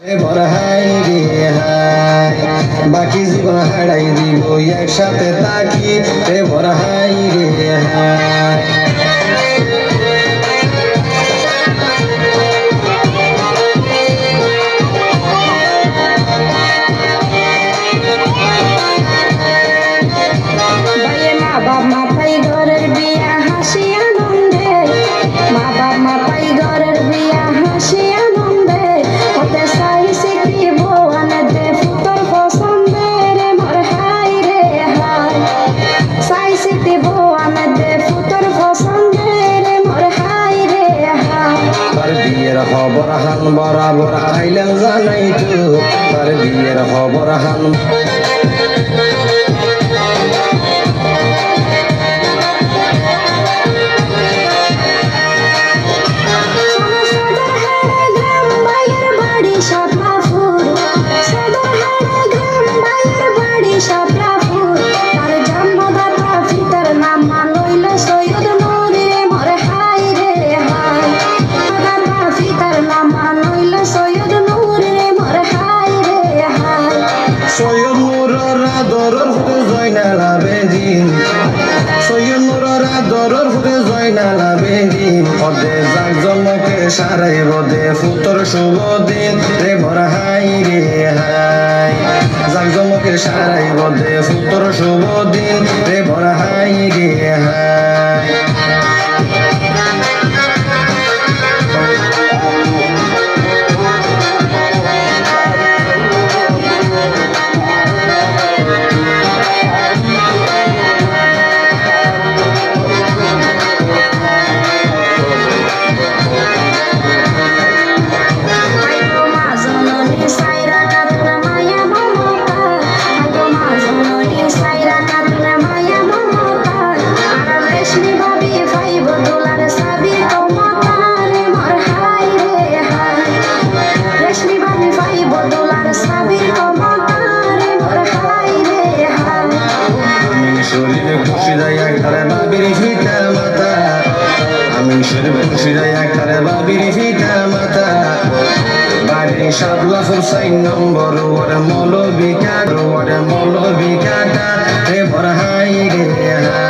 high রে high বাকি জীবন হারাই দিব একসাথে থাকি রে ভরা হাই রে হাই মাথায় ঘরের বিয়া হাসি আনন্দে মা বাপ মাথায় ঘরের বিয়া হাসি আনন্দে ওতে চাইছি কি ভুয়ানেতে ফুতর পছন্দের মোর হাই রে হাই চাইছি কি ভুয়ানেতে ফুতর পছন্দের মোর হাই রে হাই তার বিয়ের খবর হান বরাবর আইলেন জানাই তো তার বিয়ের খবর হান সৈয়দ নুরর আদরর হুদে জয়নাল আবেদিন সৈয়দ নুরর আদরর হুদে জয়নাল আবেদিন পদে জাগ জন্মকে সারাই বদে ফুতর শুভ দিন রে ভরা হাই রে হাই জাগ জন্মকে সারাই বদে ফুতর শুভ দিন রে ভরা হাই রে হাই শরীরে খুশি দেয় একটারে বাবির ফিটা মাথা আমি শরীরে খুশি দেয় একটারে বাবির ফিটা মাথা বাড়ি সাবলা ফুরসাই নম্বর ওরে মৌলবি কাটা রে ভরা হাই রে